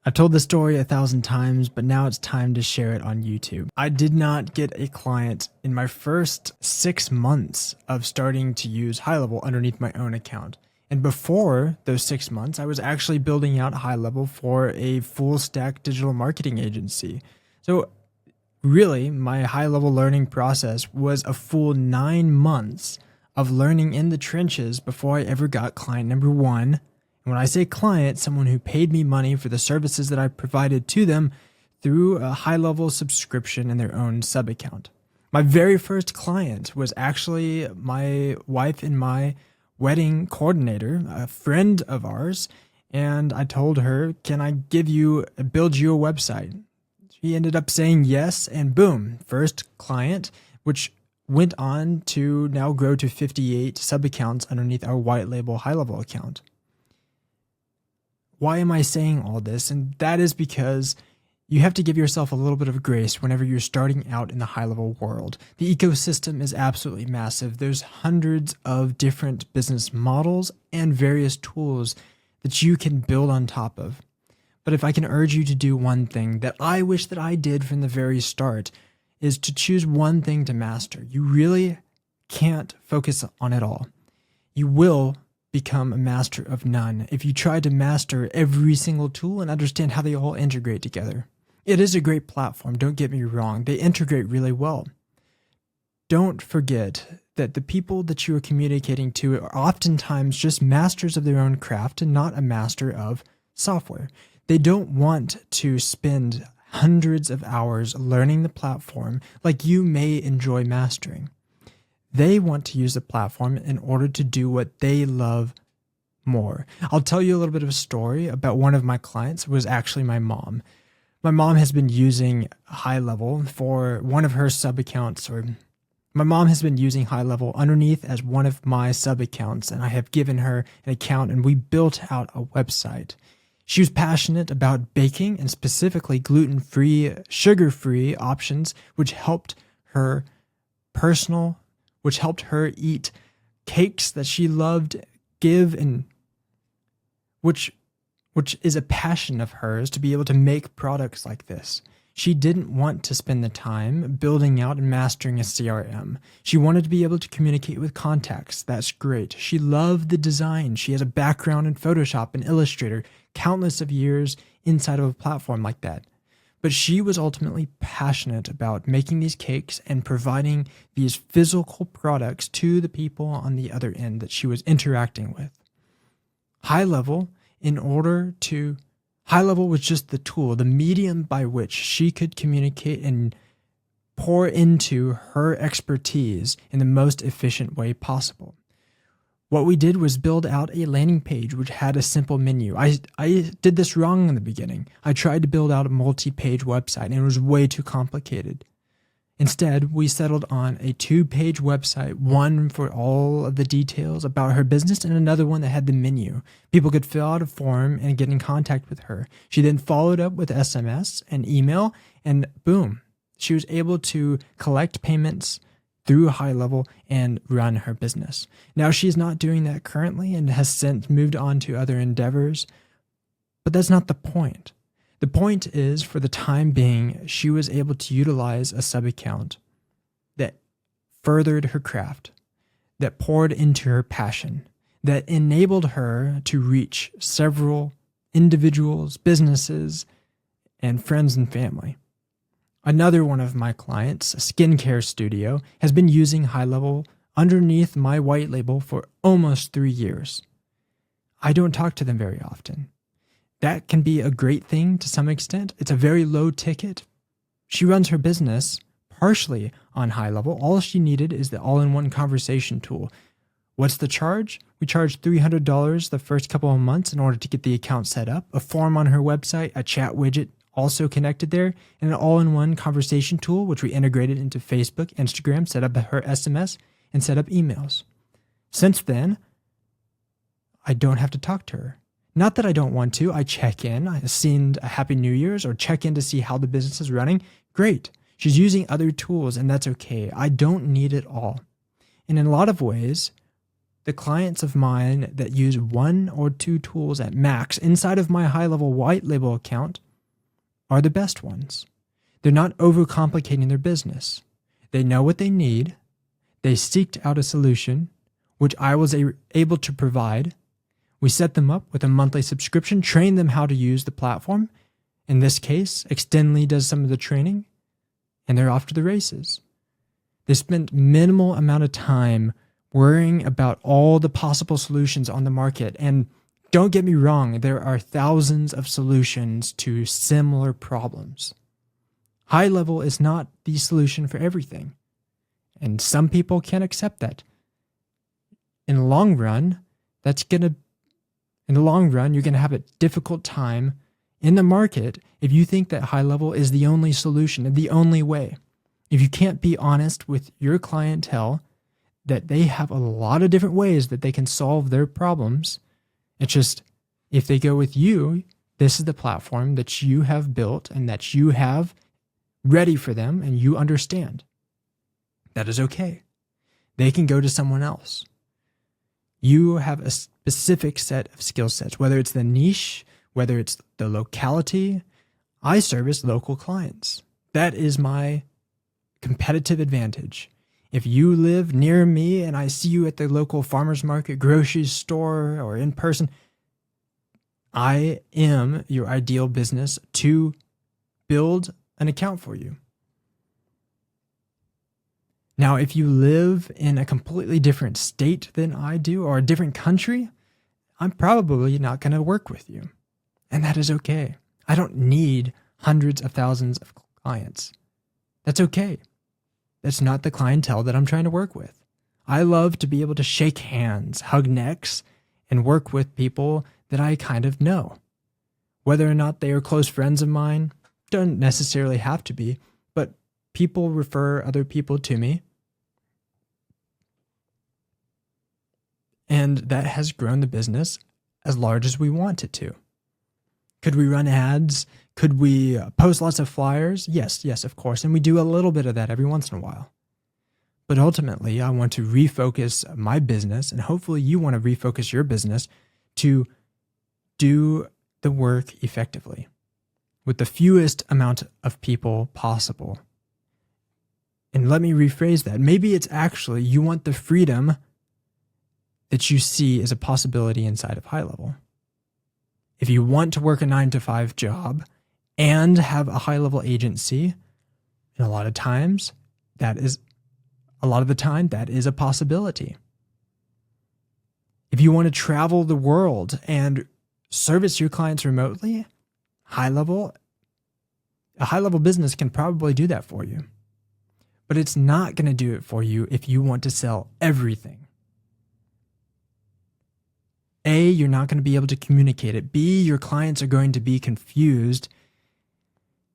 I've told this story 1,000 times, but now it's time to share it on YouTube. I did not get a client in my first 6 months of starting to use HighLevel underneath my own account. And before those 6 months, I was actually building out HighLevel for a full stack digital marketing agency. So really, my HighLevel learning process was a full 9 months of learning in the trenches before I ever got client number one. And when I say client, someone who paid me money for the services that I provided to them through a HighLevel subscription in their own sub account. My very first client was actually my wife and my wedding coordinator, a friend of ours, and I told her, can I build you a website? She ended up saying yes, and boom, first client, which went on to now grow to 58 sub-accounts underneath our white label HighLevel account. Why am I saying all this? And that is because you have to give yourself a little bit of grace whenever you're starting out in the HighLevel world. The ecosystem is absolutely massive. There's hundreds of different business models and various tools that you can build on top of. But if I can urge you to do one thing that I wish that I did from the very start, is to choose one thing to master. You really can't focus on it all. You will become a master of none if you try to master every single tool and understand how they all integrate together. It is a great platform, don't get me wrong. They integrate really well. Don't forget that the people that you are communicating to are oftentimes just masters of their own craft and not a master of software. They don't want to spend hundreds of hours learning the platform like you may enjoy mastering. They want to use the platform in order to do what they love more. I'll tell you a little bit of a story about one of my clients. It was actually my mom. My mom has been using HighLevel for one of her sub-accounts, my mom has been using HighLevel underneath as one of my sub-accounts, and I have given her an account and we built out a website. She was passionate about baking and specifically gluten-free, sugar-free options, which helped her eat cakes that she loved, which is a passion of hers to be able to make products like this. She didn't want to spend the time building out and mastering a CRM. She wanted to be able to communicate with contacts. That's great. She loved the design. She has a background in Photoshop and Illustrator, countless of years inside of a platform like that. But she was ultimately passionate about making these cakes and providing these physical products to the people on the other end that she was interacting with. HighLevel was just the tool, the medium by which she could communicate and pour into her expertise in the most efficient way possible. What we did was build out a landing page which had a simple menu. I did this wrong in the beginning. I tried to build out a multi-page website and it was way too complicated. Instead, we settled on a 2-page website, one for all of the details about her business and another one that had the menu. People could fill out a form and get in contact with her. She then followed up with SMS and email, and boom, she was able to collect payments through HighLevel and run her business. Now she's not doing that currently and has since moved on to other endeavors, but that's not the point. The point is, for the time being, she was able to utilize a sub-account that furthered her craft, that poured into her passion, that enabled her to reach several individuals, businesses, and friends and family. Another one of my clients, a skincare studio, has been using HighLevel underneath my white label for almost 3 years. I don't talk to them very often. That can be a great thing to some extent. It's a very low ticket. She runs her business partially on HighLevel. All she needed is the all-in-one conversation tool. What's the charge? We charge $300 the first couple of months in order to get the account set up, a form on her website, a chat widget also connected there, and an all-in-one conversation tool, which we integrated into Facebook, Instagram, set up her SMS, and set up emails. Since then, I don't have to talk to her. Not that I don't want to. I check in. I send a Happy New Year's or check in to see how the business is running. Great. She's using other tools, and that's okay. I don't need it all. And in a lot of ways, the clients of mine that use 1 or 2 tools at max inside of my HighLevel white label account are the best ones. They're not overcomplicating their business. They know what they need. They seeked out a solution, which I was able to provide. We set them up with a monthly subscription, train them how to use the platform. In this case, Extendly does some of the training, and they're off to the races. They spent minimal amount of time worrying about all the possible solutions on the market. And don't get me wrong, there are thousands of solutions to similar problems. HighLevel is not the solution for everything. And some people can't accept that. In the long run, you're going to have a difficult time in the market if you think that HighLevel is the only solution, the only way. If you can't be honest with your clientele that they have a lot of different ways that they can solve their problems, it's just, if they go with you, this is the platform that you have built and that you have ready for them and you understand. That is okay. They can go to someone else. You have a specific set of skill sets, whether it's the niche, whether it's the locality. I service local clients. That is my competitive advantage. If you live near me and I see you at the local farmer's market, grocery store, or in person, I am your ideal business to build an account for you. Now, if you live in a completely different state than I do, or a different country, I'm probably not going to work with you. And that is okay. I don't need hundreds of thousands of clients. That's okay. That's not the clientele that I'm trying to work with. I love to be able to shake hands, hug necks, and work with people that I kind of know. Whether or not they are close friends of mine, don't necessarily have to be, but people refer other people to me. And that has grown the business as large as we want it to. Could we run ads? Could we post lots of flyers? Yes, of course. And we do a little bit of that every once in a while. But ultimately, I want to refocus my business, and hopefully you want to refocus your business to do the work effectively with the fewest amount of people possible. And let me rephrase that. Maybe it's actually you want the freedom that you see as a possibility inside of HighLevel. If you want to work a 9-to-5 job and have a HighLevel agency, and a lot of the time, that is a possibility. If you want to travel the world and service your clients remotely, a HighLevel business can probably do that for you. But it's not going to do it for you if you want to sell everything. A, you're not going to be able to communicate it. B, your clients are going to be confused.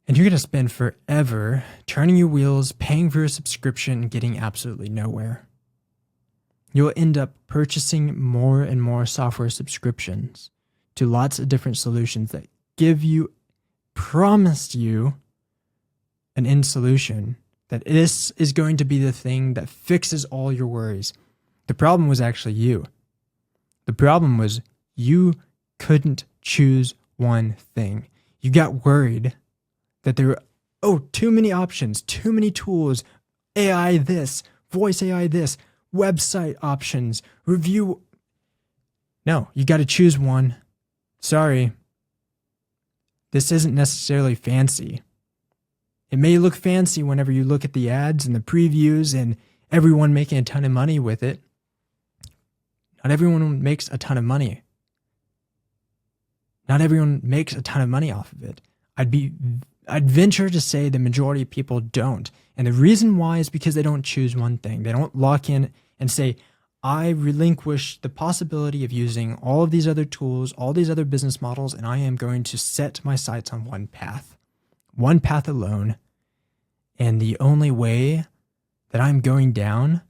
And you're going to spend forever turning your wheels, paying for a subscription, and getting absolutely nowhere. You'll end up purchasing more and more software subscriptions to lots of different solutions that promised you an end solution, that this is going to be the thing that fixes all your worries. The problem was actually you. The problem was you couldn't choose one thing. You got worried that there were, too many options, too many tools, AI this, voice AI this, website options, review. No, you got to choose one. Sorry. This isn't necessarily fancy. It may look fancy whenever you look at the ads and the previews and everyone making a ton of money with it. Not everyone makes a ton of money. Not everyone makes a ton of money off of it. I'd venture to say the majority of people don't. And the reason why is because they don't choose one thing. They don't lock in and say, I relinquish the possibility of using all of these other tools, all these other business models, and I am going to set my sights on one path alone. And the only way that I'm going down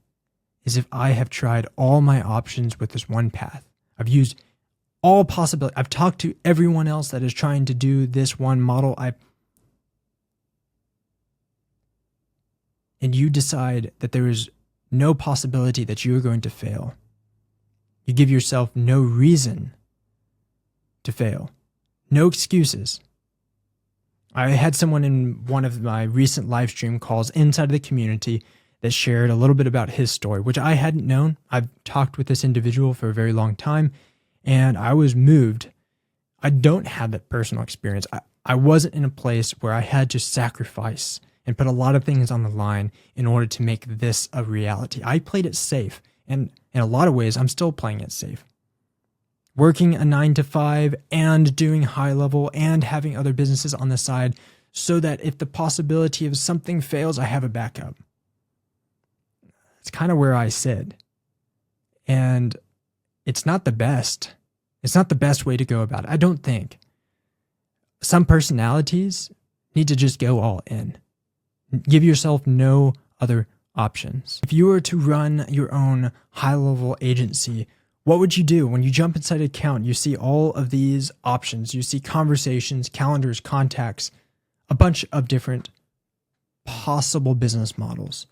is if I have tried all my options with this one path. I've used all possibilities. I've talked to everyone else that is trying to do this one model. And you decide that there is no possibility that you are going to fail. You give yourself no reason to fail, no excuses. I had someone in one of my recent live stream calls inside of the community that shared a little bit about his story, which I hadn't known. I've talked with this individual for a very long time, and I was moved. I don't have that personal experience. I wasn't in a place where I had to sacrifice and put a lot of things on the line in order to make this a reality. I played it safe, and in a lot of ways, I'm still playing it safe. Working a 9-to-5 and doing HighLevel and having other businesses on the side so that if the possibility of something fails, I have a backup. It's kind of where I sit. And it's not the best. It's not the best way to go about it, I don't think. Some personalities need to just go all in. Give yourself no other options. If you were to run your own HighLevel agency, what would you do? When you jump inside an account, you see all of these options. You see conversations, calendars, contacts, a bunch of different possible business models.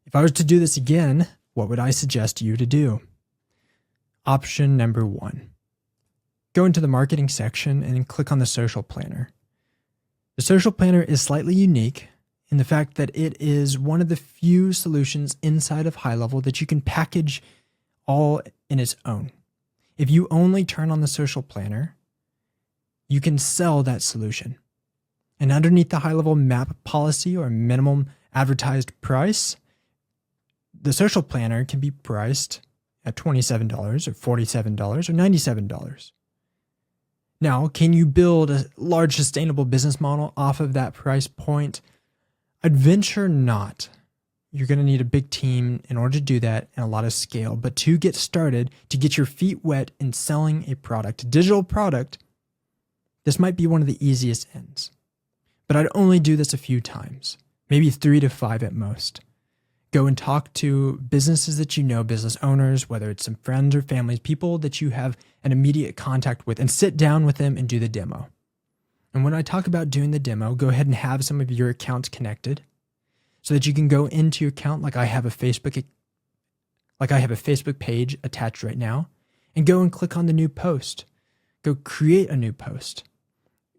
If I was to do this again, what would I suggest you to do? Option number 1. Go into the marketing section and click on the social planner. The social planner is slightly unique in the fact that it is one of the few solutions inside of HighLevel that you can package all in its own. If you only turn on the social planner, you can sell that solution. And underneath the HighLevel map policy or minimum advertised price, the social planner can be priced at $27 or $47 or $97. Now, can you build a large sustainable business model off of that price point? I'd venture not. You're going to need a big team in order to do that and a lot of scale. But to get started, to get your feet wet in selling a product, a digital product, this might be one of the easiest ends. But I'd only do this a few times, maybe 3 to 5 at most. Go and talk to businesses that you know, business owners, whether it's some friends or families, people that you have an immediate contact with, and sit down with them and do the demo. And when I talk about doing the demo, go ahead and have some of your accounts connected so that you can go into your account like I have a Facebook page attached right now, and go and click on the new post. Go create a new post.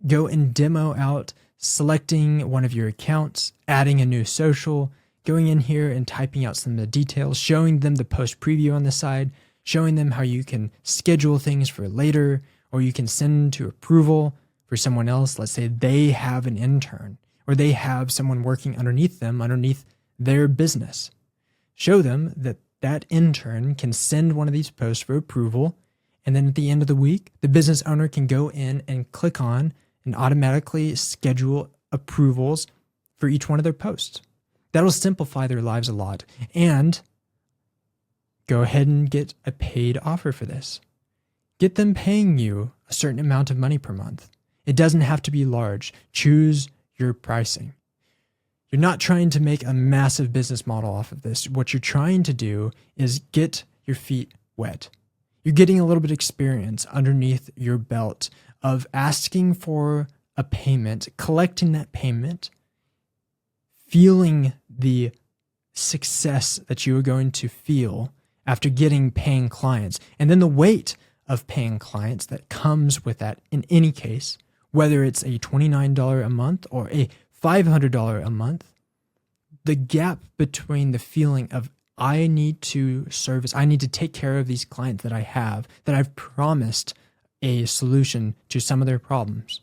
Go and demo out selecting one of your accounts, adding a new social, going in here and typing out some of the details, showing them the post preview on the side, showing them how you can schedule things for later, or you can send to approval for someone else. Let's say they have an intern or they have someone working underneath them, underneath their business. Show them that that intern can send one of these posts for approval. And then at the end of the week, the business owner can go in and click on and automatically schedule approvals for each one of their posts. That'll simplify their lives a lot. And go ahead and get a paid offer for this. Get them paying you a certain amount of money per month. It doesn't have to be large. Choose your pricing. You're not trying to make a massive business model off of this. What you're trying to do is get your feet wet. You're getting a little bit of experience underneath your belt of asking for a payment, collecting that payment, feeling the success that you are going to feel after getting paying clients, and then the weight of paying clients that comes with that in any case, whether it's a $29 a month or a $500 a month. The gap between the feeling of I need to take care of these clients that I have, that I've promised a solution to some of their problems.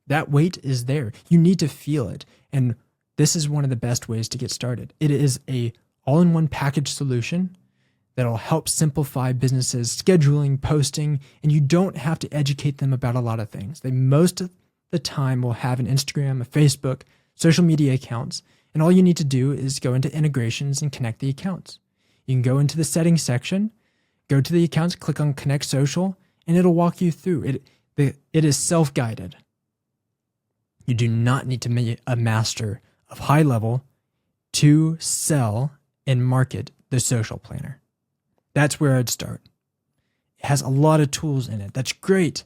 That weight is there. You need to feel it. And this is one of the best ways to get started. It is a all-in-one package solution that'll help simplify businesses, scheduling, posting, and you don't have to educate them about a lot of things. They most of the time will have an Instagram, a Facebook, social media accounts, and all you need to do is go into integrations and connect the accounts. You can go into the settings section, go to the accounts, click on Connect Social, and it'll walk you through. It is self-guided. You do not need to be a master of HighLevel to sell and market the social planner. That's where I'd start. It has a lot of tools in it. That's great.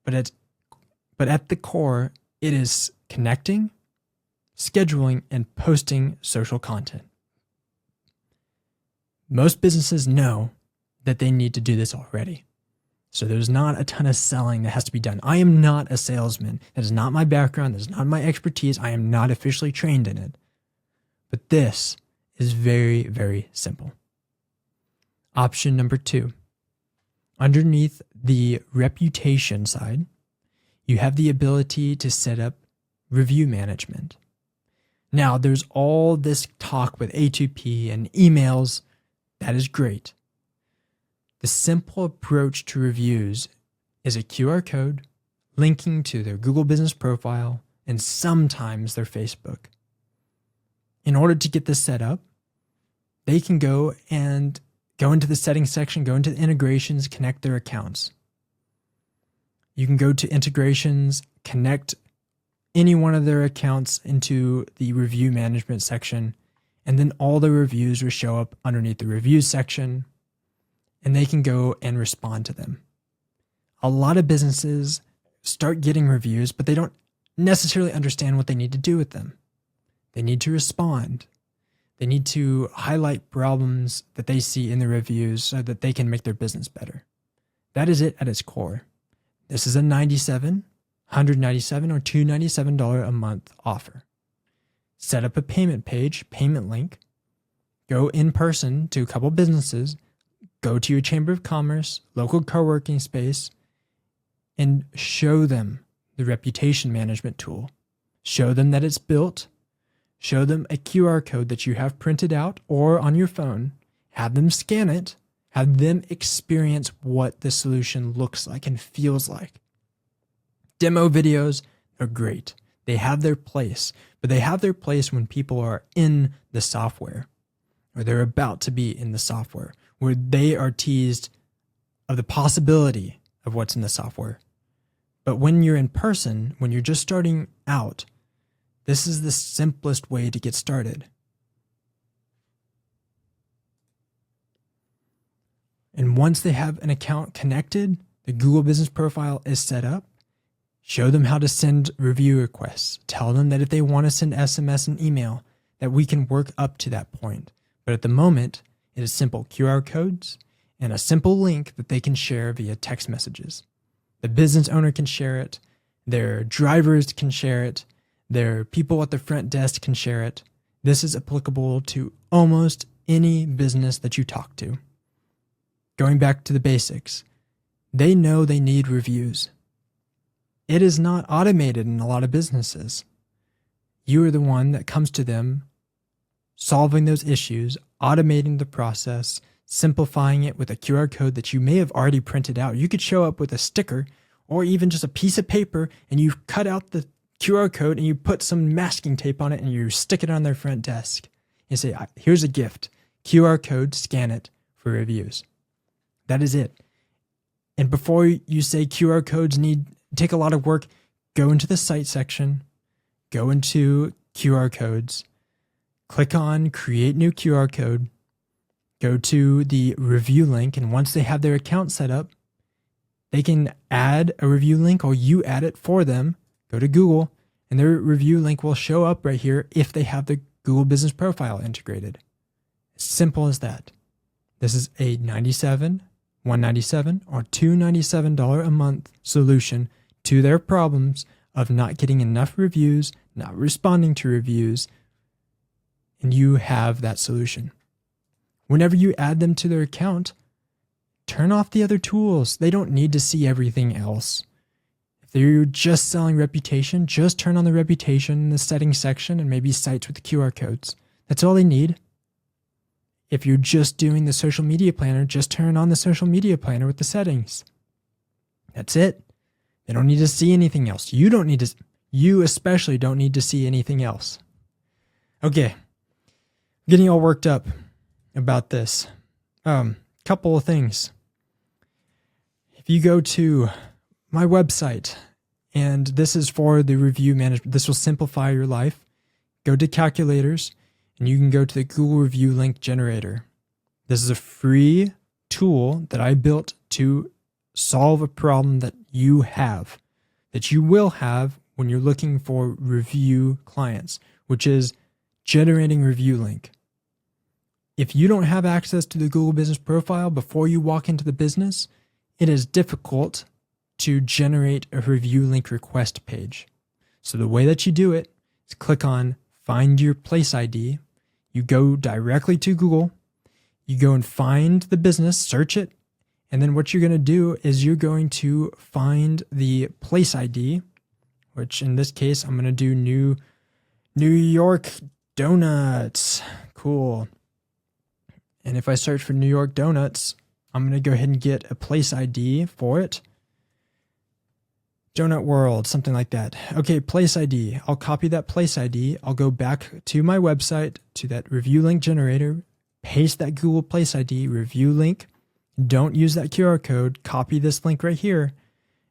But at the core, it is connecting, scheduling, and posting social content. Most businesses know that they need to do this already. So there's not a ton of selling that has to be done. I am not a salesman. That is not my background. That is not my expertise. I am not officially trained in it. But this is very, very simple. Option number 2. Underneath the reputation side, you have the ability to set up review management. Now, there's all this talk with A2P and emails. That is great. The simple approach to reviews is a QR code linking to their Google business profile and sometimes their Facebook. In order to get this set up, they can go into the settings section, go into the integrations, connect their accounts. You can go to integrations, connect any one of their accounts into the review management section, and then all the reviews will show up underneath the reviews section, and they can go and respond to them. A lot of businesses start getting reviews, but they don't necessarily understand what they need to do with them. They need to respond. They need to highlight problems that they see in the reviews so that they can make their business better. That is it at its core. This is a $97, $197, or $297 a month offer. Set up a payment page, payment link, go in person to a couple businesses, go to your chamber of commerce, local co-working space, and show them the reputation management tool. Show them that it's built. Show them a QR code that you have printed out or on your phone. Have them scan it. Have them experience what the solution looks like and feels like. Demo videos are great. They have their place, but they have their place when people are in the software or they're about to be in the software, where they are teased of the possibility of what's in the software. But when you're in person, when you're just starting out, this is the simplest way to get started. And once they have an account connected, the Google business profile is set up, show them how to send review requests. Tell them that if they want to send SMS and email, that we can work up to that point. But at the moment, it is simple QR codes and a simple link that they can share via text messages. The business owner can share it. Their drivers can share it. Their people at the front desk can share it. This is applicable to almost any business that you talk to. Going back to the basics, they know they need reviews. It is not automated in a lot of businesses. You are the one that comes to them, solving those issues, automating the process, simplifying it with a QR code that you may have already printed out. You could show up with a sticker or even just a piece of paper and you cut out the QR code and you put some masking tape on it and you stick it on their front desk. You say, here's a gift, QR code, scan it for reviews. That is it. And before you say QR codes take a lot of work, go into the site section, go into QR codes, click on create new QR code, go to the review link, and once they have their account set up, they can add a review link or you add it for them. Go to Google and their review link will show up right here if they have the Google business profile integrated. As simple as that. This is a $97, $197, or $297 a month solution to their problems of not getting enough reviews, not responding to reviews, and you have that solution. Whenever you add them to their account, turn off the other tools. They don't need to see everything else. If you're just selling reputation, just turn on the reputation in the settings section and maybe sites with the QR codes. That's all they need. If you're just doing the social media planner, just turn on the social media planner with the settings. That's it. They don't need to see anything else. You especially don't need to see anything else. Okay. Getting all worked up about this. Couple of things. If you go to my website, and this is for the review management, this will simplify your life. Go to calculators, and you can go to the Google Review Link Generator. This is a free tool that I built to solve a problem that you will have when you're looking for review clients, which is generating review link. If you don't have access to the Google Business Profile before you walk into the business, it is difficult to generate a review link request page. So the way that you do it is click on Find Your Place ID. You go directly to Google. You go and find the business, search it, and then what you're going to do is you're going to find the place ID, which in this case, I'm going to do New York Donuts. Cool. And if I search for New York Donuts, I'm going to go ahead and get a place ID for it. Donut World, something like that. Okay, place ID. I'll copy that place ID. I'll go back to my website, to that review link generator, paste that Google Place ID, review link. Don't use that QR code. Copy this link right here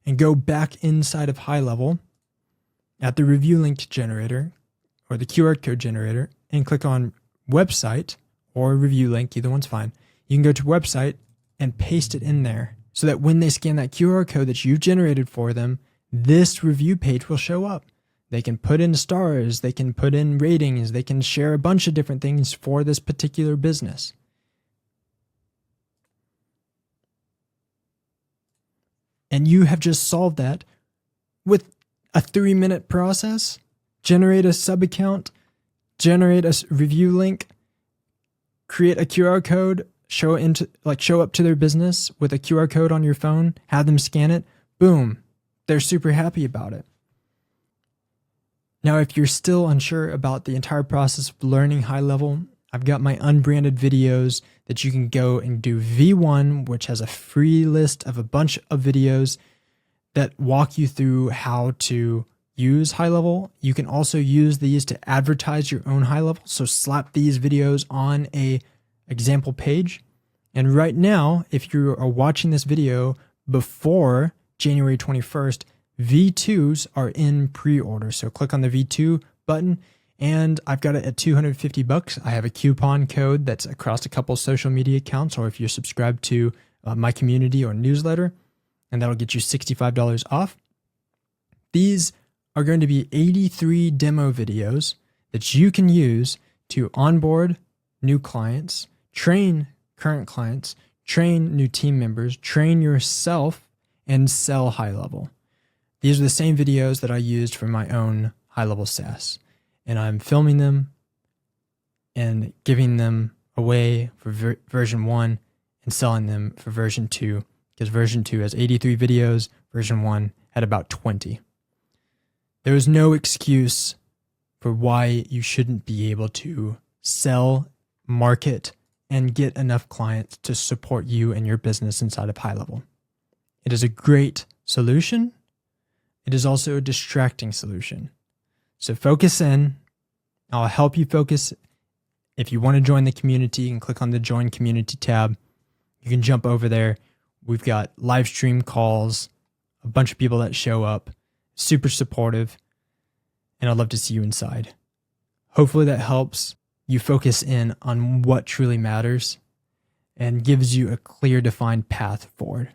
and go back inside of HighLevel at the review link generator or the QR code generator and click on website or review link. Either one's fine. You can go to website and paste it in there so that when they scan that QR code that you've generated for them, this review page will show up. They can put in stars, they can put in ratings, they can share a bunch of different things for this particular business. And you have just solved that with a 3-minute process. Generate a sub account, generate a review link, create a QR code, show up to their business with a QR code on your phone, have them scan it, boom. They're super happy about it. Now, if you're still unsure about the entire process of learning HighLevel, I've got my unbranded videos that you can go and do V1, which has a free list of a bunch of videos that walk you through how to use HighLevel. You can also use these to advertise your own HighLevel. So slap these videos on a example page. And right now, if you are watching this video before January 21st, V2s are in pre-order. So click on the V2 button and I've got it at $250. I have a coupon code that's across a couple social media accounts, or if you're subscribed to my community or newsletter, and that'll get you $65 off. These are going to be 83 demo videos that you can use to onboard new clients, train current clients, train new team members, train yourself, and sell HighLevel. These are the same videos that I used for my own HighLevel SaaS. And I'm filming them and giving them away for version 1 and selling them for version 2, because version 2 has 83 videos, version 1 had about 20. There is no excuse for why you shouldn't be able to sell, market, and get enough clients to support you and your business inside of HighLevel. It is a great solution. It is also a distracting solution. So focus in. I'll help you focus. If you want to join the community, you can click on the Join Community tab. You can jump over there. We've got live stream calls, a bunch of people that show up, super supportive, and I'd love to see you inside. Hopefully that helps you focus in on what truly matters and gives you a clear, defined path forward.